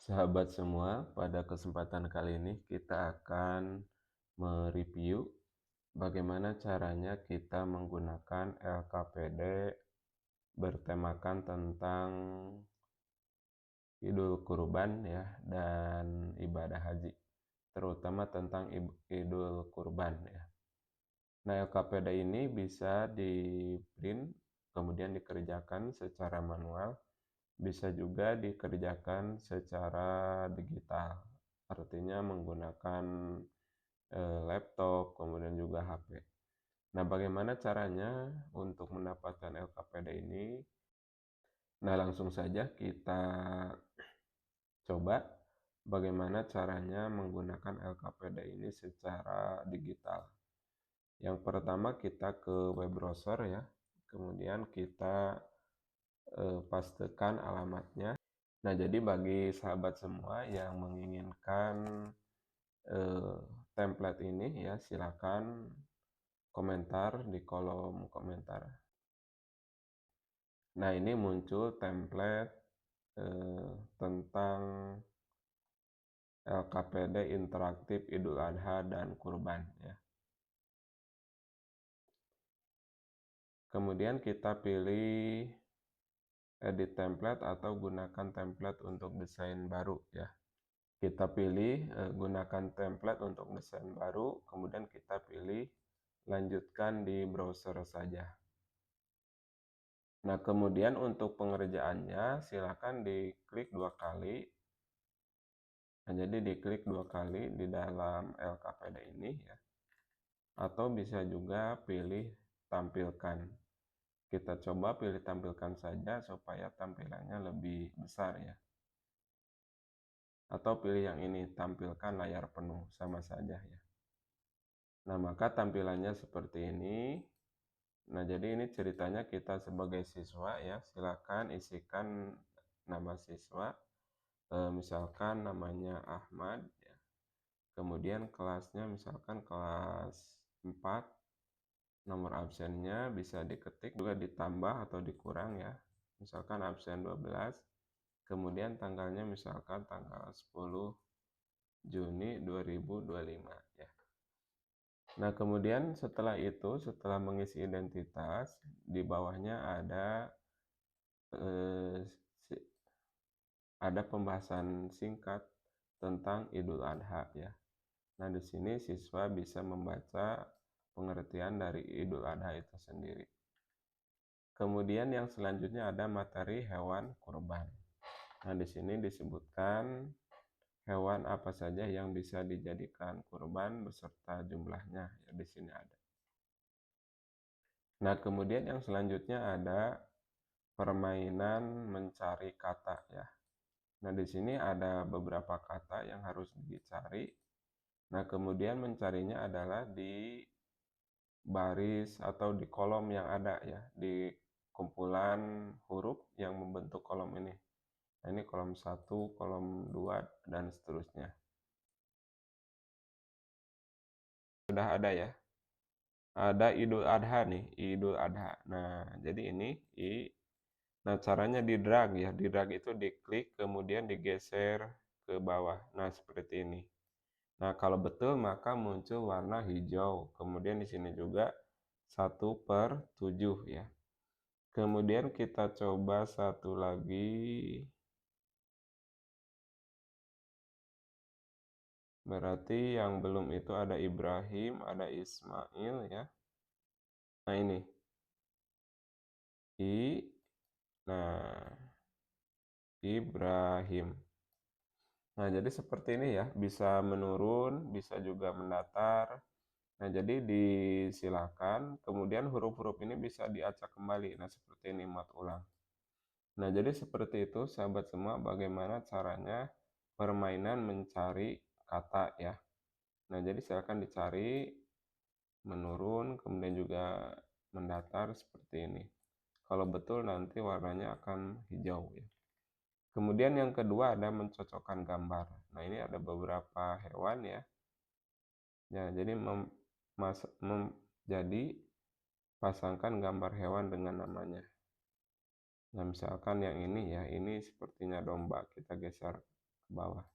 Sahabat semua, pada kesempatan kali ini kita akan mereview bagaimana caranya kita menggunakan LKPD bertemakan tentang Idul Kurban ya dan ibadah haji, terutama tentang Idul Kurban ya. Nah, LKPD ini bisa di-print kemudian dikerjakan secara manual, bisa juga dikerjakan secara digital, artinya menggunakan laptop, kemudian juga HP. Nah, bagaimana caranya untuk mendapatkan LKPD ini? Nah, langsung saja kita coba bagaimana caranya menggunakan LKPD ini secara digital. Yang pertama kita ke web browser ya, kemudian kita pastekan alamatnya. Nah, jadi bagi sahabat semua yang menginginkan eh, template ini ya, silakan komentar di kolom komentar. Nah, ini muncul template tentang LKPD interaktif Idul Adha dan Kurban ya. Kemudian kita pilih edit template atau gunakan template untuk desain baru ya. Kita pilih gunakan template untuk desain baru, kemudian kita pilih lanjutkan di browser saja. Nah, kemudian untuk pengerjaannya silakan diklik 2 kali. Nah, jadi diklik 2 kali di dalam LKPD ini ya. Atau bisa juga pilih tampilkan. Kita coba pilih tampilkan saja supaya tampilannya lebih besar ya. Atau pilih yang ini, tampilkan layar penuh, sama saja ya. Nah, maka tampilannya seperti ini. Nah, jadi ini ceritanya kita sebagai siswa ya, silakan isikan nama siswa. Misalkan namanya Ahmad ya. Kemudian kelasnya misalkan kelas 4. Nomor absennya bisa diketik juga ditambah atau dikurang ya. Misalkan absen 12. Kemudian tanggalnya misalkan tanggal 10 Juni 2025 ya. Nah, kemudian setelah itu, setelah mengisi identitas, di bawahnya eh, ada pembahasan singkat tentang Idul Adha ya. Nah, di sini siswa bisa membaca pengertian dari Idul Adha itu sendiri. Kemudian yang selanjutnya ada materi hewan kurban. Nah, di sini disebutkan hewan apa saja yang bisa dijadikan kurban beserta jumlahnya. Ya, di sini ada. Nah, kemudian yang selanjutnya ada permainan mencari kata ya. Nah, di sini ada beberapa kata yang harus dicari. Nah, kemudian mencarinya adalah di baris atau di kolom yang ada ya, di kumpulan huruf yang membentuk kolom ini. Nah, ini kolom 1, kolom 2, dan seterusnya. Sudah ada ya. Ada Idul Adha nih, Idul Adha. Nah, jadi ini Nah, caranya di drag ya. Di drag itu diklik kemudian digeser ke bawah. Nah, seperti ini. Nah, kalau betul maka muncul warna hijau. Kemudian di sini juga 1/7 ya. Kemudian kita coba satu lagi. Berarti yang belum itu ada Ibrahim, ada Ismail ya. Nah, ini. Nah, Ibrahim. Nah, jadi seperti ini ya, bisa menurun, bisa juga mendatar. Nah, jadi disilakan, kemudian huruf-huruf ini bisa diacak kembali. Nah, seperti ini mat ulang. Nah, jadi seperti itu sahabat semua bagaimana caranya permainan mencari kata ya. Nah, jadi silakan dicari, menurun, kemudian juga mendatar seperti ini. Kalau betul nanti warnanya akan hijau ya. Kemudian yang kedua ada mencocokkan gambar. Nah, ini ada beberapa hewan ya. Ya, jadi jadi pasangkan gambar hewan dengan namanya. Nah, misalkan yang ini ya, ini sepertinya domba. Kita geser ke bawah.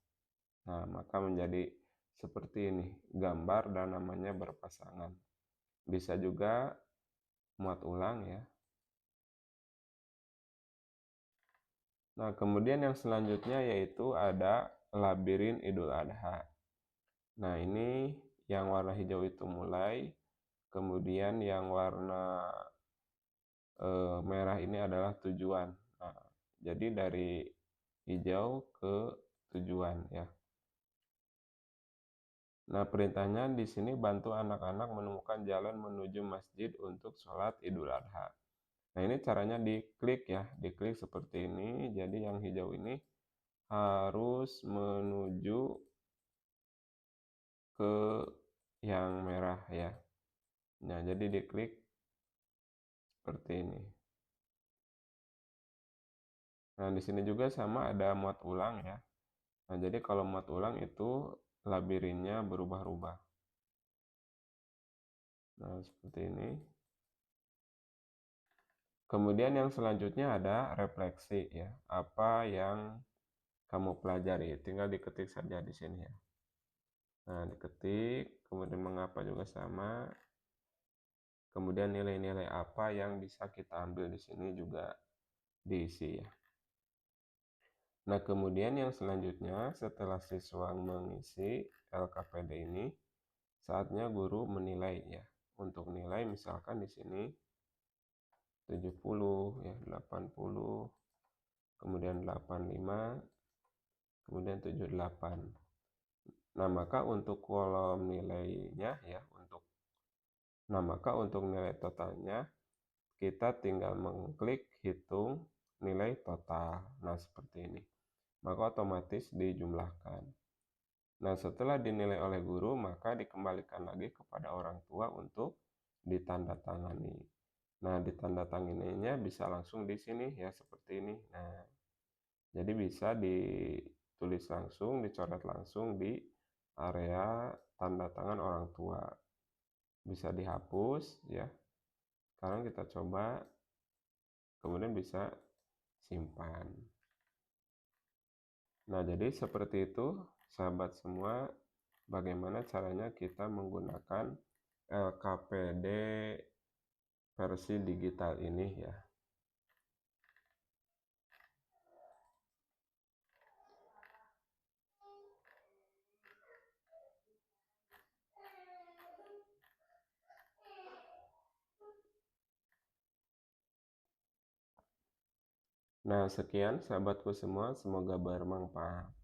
Nah, maka menjadi seperti ini, gambar dan namanya berpasangan. Bisa juga muat ulang ya. Nah, kemudian yang selanjutnya yaitu ada labirin Idul Adha. Nah, ini yang warna hijau itu mulai, kemudian yang warna merah ini adalah tujuan. Nah, jadi dari hijau ke tujuan ya. Nah, perintahnya di sini bantu anak-anak menemukan jalan menuju masjid untuk sholat Idul Adha. Nah, ini caranya diklik ya, diklik seperti ini. Jadi yang hijau ini harus menuju ke yang merah ya. Nah, jadi diklik seperti ini. Nah, di sini juga sama ada muat ulang ya. Nah, jadi kalau muat ulang itu labirinnya berubah-ubah. Nah, seperti ini. Kemudian yang selanjutnya ada refleksi ya. Apa yang kamu pelajari? Tinggal diketik saja di sini ya. Nah, diketik, kemudian mengapa juga sama. Kemudian nilai-nilai apa yang bisa kita ambil di sini juga diisi ya. Nah, kemudian yang selanjutnya setelah siswa mengisi LKPD ini, saatnya guru menilai ya. Untuk nilai misalkan di sini 70 ya, 80, kemudian 85, kemudian 78. Nah, maka untuk kolom nilainya ya, untuk nilai totalnya kita tinggal mengklik hitung nilai total. Nah, seperti ini. Maka otomatis dijumlahkan. Nah, setelah dinilai oleh guru, maka dikembalikan lagi kepada orang tua untuk ditandatangani. Nah, ditandatanganinya bisa langsung di sini ya, seperti ini. Nah, jadi bisa ditulis langsung, dicoret langsung di area tanda tangan orang tua. Bisa dihapus ya. Sekarang kita coba, kemudian bisa simpan. Nah, jadi seperti itu sahabat semua, bagaimana caranya kita menggunakan LKPD versi digital ini ya. Nah, sekian sahabatku semua, semoga bermanfaat.